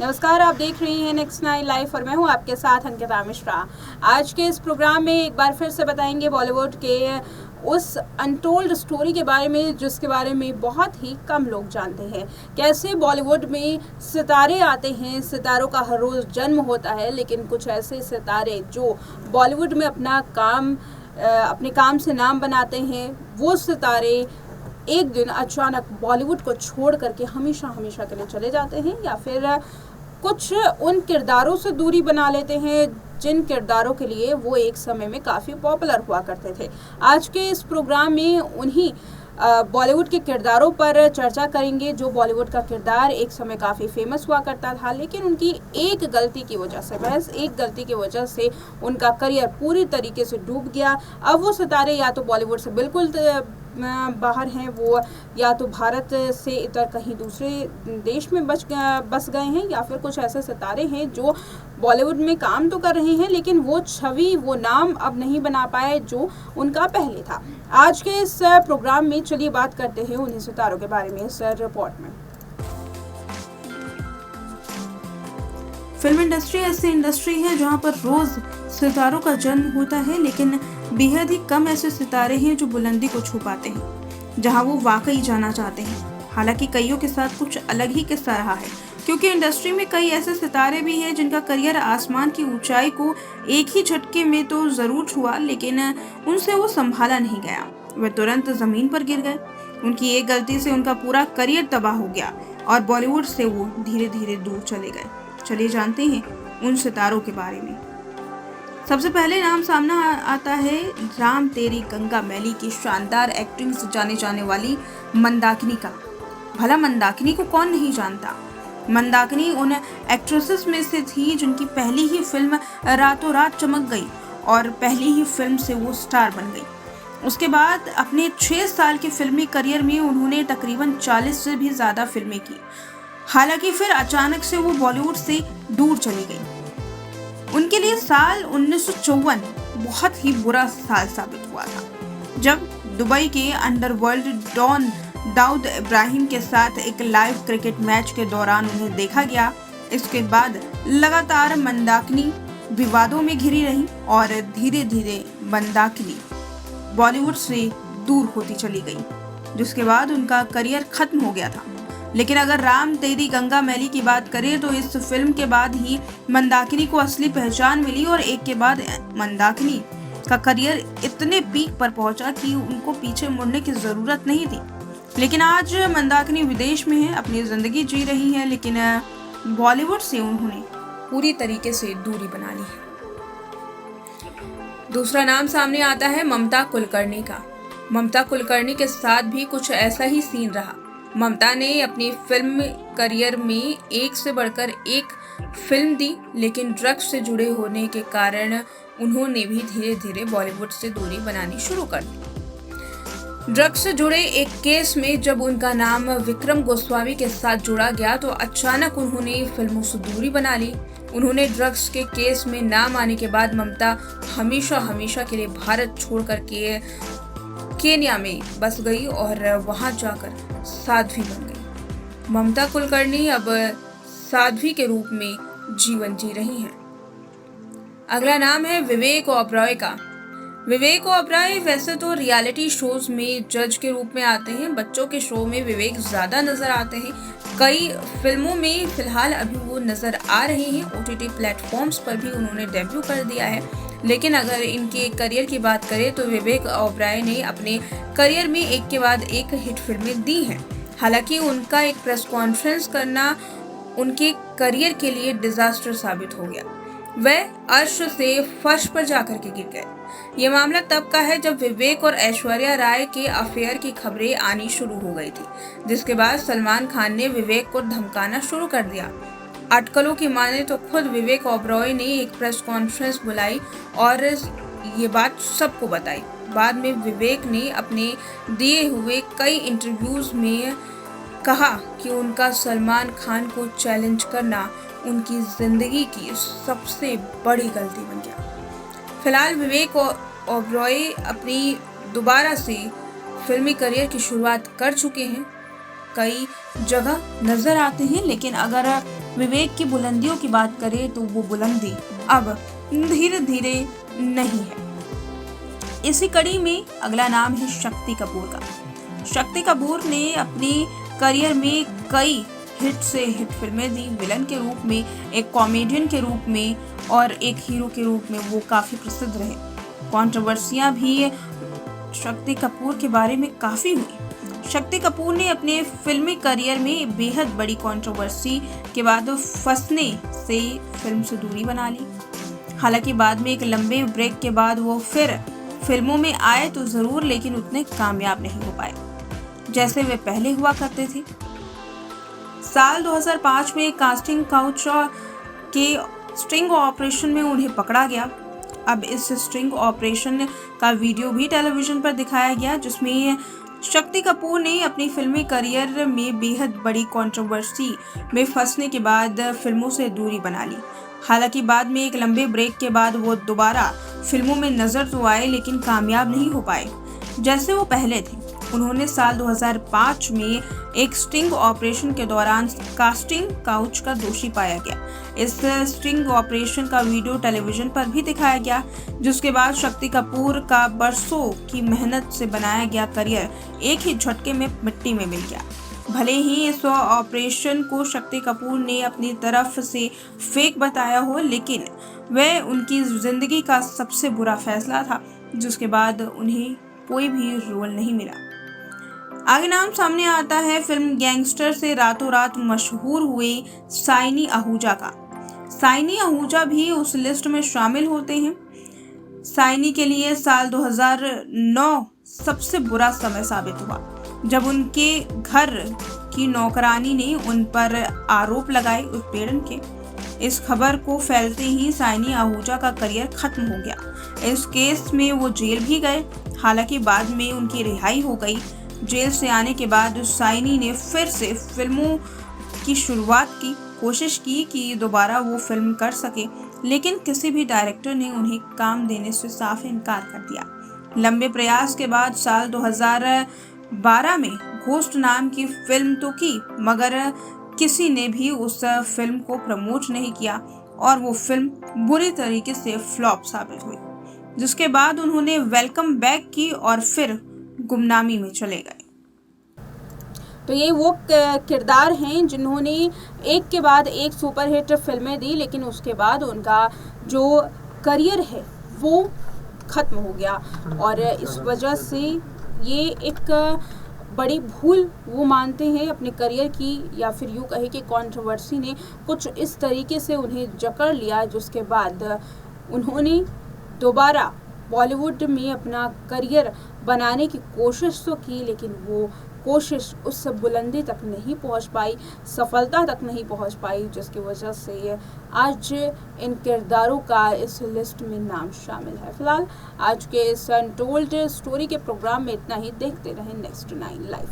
नमस्कार, आप देख रही हैं नेक्स्ट नाइन लाइव और मैं हूं आपके साथ अंकिता मिश्रा। आज के इस प्रोग्राम में एक बार फिर से बताएंगे बॉलीवुड के उस अनटोल्ड स्टोरी के बारे में जिसके बारे में बहुत ही कम लोग जानते हैं। कैसे बॉलीवुड में सितारे आते हैं, सितारों का हर रोज़ जन्म होता है, लेकिन कुछ ऐसे सितारे जो बॉलीवुड में अपने काम से नाम बनाते हैं, वो सितारे एक दिन अचानक बॉलीवुड को छोड़ करके हमेशा हमेशा के लिए चले जाते हैं, या फिर कुछ उन किरदारों से दूरी बना लेते हैं जिन किरदारों के लिए वो एक समय में काफ़ी पॉपुलर हुआ करते थे। आज के इस प्रोग्राम में उन्हीं बॉलीवुड के किरदारों पर चर्चा करेंगे जो बॉलीवुड का किरदार एक समय काफ़ी फेमस हुआ करता था, लेकिन उनकी एक गलती की वजह से, महज एक गलती की वजह से उनका करियर पूरी तरीके से डूब गया। अब वो सितारे या तो बॉलीवुड से बिल्कुल बाहर हैं, वो या तो भारत से इतर कहीं दूसरे देश में बस गए हैं, या फिर कुछ ऐसे सितारे हैं जो बॉलीवुड में काम तो कर रहे हैं लेकिन वो छवि, वो नाम अब नहीं बना पाए जो उनका पहले था। आज के इस प्रोग्राम में चलिए बात करते हैं उन्हीं सितारों के बारे में इस रिपोर्ट में। फिल्म इंडस्ट्री ऐसी इंडस्ट्री है जहां पर रोज सितारों का जन्म होता है, लेकिन बेहद ही कम ऐसे सितारे हैं जो बुलंदी को छू पाते हैं जहां वो वाकई जाना चाहते हैं। हालांकि कईयों के साथ कुछ अलग ही किस्सा रहा है, क्योंकि इंडस्ट्री में कई ऐसे सितारे भी हैं जिनका करियर आसमान की ऊंचाई को एक ही झटके में तो जरूर छुआ, लेकिन उनसे वो संभाला नहीं गया। वे तुरंत जमीन पर गिर गए। उनकी एक गलती से उनका पूरा करियर तबाह हो गया और बॉलीवुड से वो धीरे धीरे दूर चले गए। चलिए जानते हैं उन सितारों के बारे में। सबसे पहले नाम सामने आता है राम तेरी गंगा मैली की शानदार एक्टिंग से जाने जाने वाली मंदाकिनी का। भला मंदाकिनी को कौन नहीं जानता। मंदाकिनी उन एक्ट्रेसेस में से थी जिनकी पहली ही फिल्म रातों रात चमक गई और पहली ही फिल्म से वो स्टार बन गई। उसके बाद अपने 6 साल के फिल्मी करियर में उन्होंने तकरीबन 40 से भी ज्यादा फिल्में की। हालांकि फिर अचानक से वो बॉलीवुड से दूर चली गई। उनके लिए साल 1954 बहुत ही बुरा साल साबित हुआ था, जब दुबई के अंडरवर्ल्ड डॉन दाऊद इब्राहिम के साथ एक लाइव क्रिकेट मैच के दौरान उन्हें देखा गया। इसके बाद लगातार मंदाकिनी विवादों में घिरी रही और धीरे धीरे मंदाकिनी बॉलीवुड से दूर होती चली गई, जिसके बाद उनका करियर खत्म हो गया था। लेकिन अगर राम तेरी गंगा मैली की बात करें तो इस फिल्म के बाद ही मंदाकिनी को असली पहचान मिली और एक के बाद मंदाकिनी का करियर इतने पीक पर पहुंचा कि उनको पीछे मुड़ने की जरूरत नहीं थी। लेकिन आज मंदाकिनी विदेश में है, अपनी जिंदगी जी रही है, लेकिन बॉलीवुड से उन्होंने पूरी तरीके से दूरी बना ली है। दूसरा नाम सामने आता है ममता कुलकर्णी का। ममता कुलकर्णी के साथ भी कुछ ऐसा ही सीन रहा। ममता ने अपनी फिल्म करियर में एक से बढ़कर एक फिल्म दी, लेकिन ड्रग्स से जुड़े होने के कारण उन्होंने भी धीरे धीरे बॉलीवुड से दूरी बनानी शुरू कर दी। ड्रग्स से जुड़े एक केस में जब उनका नाम विक्रम गोस्वामी के साथ जुड़ा गया तो अचानक उन्होंने फिल्मों से दूरी बना ली। उन्होंने ड्रग्स के केस में नाम आने के बाद ममता हमेशा हमेशा के लिए भारत छोड़ करके केन्या में बस गई और वहां जाकर साध्वी बन गई। ममता कुलकर्णी अब साध्वी के रूप में जीवन जी रही हैं। अगला नाम है विवेक ओबरॉय का। विवेक ओबरॉय वैसे तो रियलिटी शोज में जज के रूप में आते हैं। बच्चों के शो में विवेक ज्यादा नजर आते हैं। कई फिल्मों में फिलहाल अभी वो नजर आ रहे हैं। OTT प्लेटफॉर्म्स पर भी उन्होंने डेब्यू कर दिया है। लेकिन अगर इनके करियर की बात करें तो विवेक ओबरॉय ने अपने करियर में एक के बाद एक हिट फिल्में दी हैं। हालांकि उनका एक प्रेस कॉन्फ्रेंस करना उनके करियर के लिए डिजास्टर साबित हो गया। वह अर्श से फर्श पर जाकर के गिर गए। ये मामला तब का है जब विवेक और ऐश्वर्या राय के अफेयर की खबरें आनी शुरू हो गई थी, जिसके बाद सलमान खान ने विवेक को धमकाना शुरू कर दिया। अटकलों की माने तो खुद विवेक ओबरॉय ने एक प्रेस कॉन्फ्रेंस बुलाई और ये बात सबको बताई। बाद में विवेक ने अपने दिए हुए कई इंटरव्यूज में कहा कि उनका सलमान खान को चैलेंज करना उनकी जिंदगी की सबसे बड़ी गलती बन गया। फिलहाल विवेक ओबरॉय अपनी दोबारा से फिल्मी करियर की शुरुआत कर चुके हैं। कई जगह नजर आते हैं, लेकिन अगर विवेक की बुलंदियों की बात करें तो वो बुलंदी अब धीरे धीरे नहीं है। इसी कड़ी में अगला नाम है शक्ति कपूर का। शक्ति कपूर ने अपनी करियर में कई हिट से हिट फिल्में दी। विलन के रूप में, एक कॉमेडियन के रूप में और एक हीरो के रूप में वो काफ़ी प्रसिद्ध रहे। कंट्रोवर्सियां भी शक्ति कपूर के बारे में काफ़ी हुई। शक्ति कपूर ने अपने फिल्मी करियर में बेहद बड़ी कंट्रोवर्सी के बाद फंसने से फिल्म से दूरी बना ली। हालांकि बाद में एक लंबे ब्रेक के बाद वो फिर फिल्मों में आए तो ज़रूर, लेकिन उतने कामयाब नहीं हो पाए जैसे वे पहले हुआ करते थे। साल 2005 में कास्टिंग काउच के स्ट्रिंग ऑपरेशन में उन्हें पकड़ा गया। अब इस स्ट्रिंग ऑपरेशन का वीडियो भी टेलीविजन पर दिखाया गया, जिसमें शक्ति कपूर ने अपनी फिल्मी करियर में बेहद बड़ी कंट्रोवर्सी में फंसने के बाद फिल्मों से दूरी बना ली। हालांकि बाद में एक लंबे ब्रेक के बाद वो दोबारा फिल्मों में नजर तो आए, लेकिन कामयाब नहीं हो पाए जैसे वो पहले थे। उन्होंने साल 2005 में एक स्टिंग ऑपरेशन के दौरान कास्टिंग काउच का दोषी पाया गया। इस स्टिंग ऑपरेशन का वीडियो टेलीविजन पर भी दिखाया गया, जिसके बाद शक्ति कपूर का बरसों की मेहनत से बनाया गया करियर एक ही झटके में मिट्टी में मिल गया। भले ही इस ऑपरेशन को शक्ति कपूर ने अपनी तरफ से फेक बताया हो, लेकिन वह उनकी जिंदगी का सबसे बुरा फैसला था, जिसके बाद उन्हें कोई भी रोल नहीं मिला। आगे नाम सामने आता है फिल्म गैंगस्टर से रातों रात मशहूर हुए साइनी आहूजा का। साइनी आहूजा भी उस लिस्ट में शामिल होते हैं। साइनी के लिए साल 2009 सबसे बुरा समय साबित हुआ, जब उनके घर की नौकरानी ने उन पर आरोप लगाए उत्पीड़न के। इस खबर को फैलते ही साइनी आहूजा का करियर खत्म हो गया। इस केस में वो जेल भी गए, हालांकि बाद में उनकी रिहाई हो गई। जेल से आने के बाद साइनी ने फिर से फिल्मों की शुरुआत की कोशिश की कि दोबारा वो फिल्म कर सके, लेकिन किसी भी डायरेक्टर ने उन्हें काम देने से साफ इनकार कर दिया। लंबे प्रयास के बाद साल 2012 में घोस्ट नाम की फिल्म तो की, मगर किसी ने भी उस फिल्म को प्रमोट नहीं किया और वो फिल्म बुरी तरीके से फ्लॉप साबित हुई, जिसके बाद उन्होंने वेलकम बैक की और फिर गुमनामी में चले गए। तो ये वो किरदार हैं जिन्होंने एक के बाद एक सुपरहिट फिल्में दी, लेकिन उसके बाद उनका जो करियर है वो ख़त्म हो गया और इस वजह से ये एक बड़ी भूल वो मानते हैं अपने करियर की, या फिर यूँ कहे कि कंट्रोवर्सी ने कुछ इस तरीके से उन्हें जकड़ लिया, जिसके बाद उन्होंने दोबारा बॉलीवुड में अपना करियर बनाने की कोशिश तो की, लेकिन वो कोशिश उस बुलंदी तक नहीं पहुंच पाई, सफलता तक नहीं पहुंच पाई, जिसकी वजह से आज इन किरदारों का इस लिस्ट में नाम शामिल है। फिलहाल आज के इस अनटोल्ड स्टोरी के प्रोग्राम में इतना ही। देखते रहें नेक्स्ट 9 लाइव।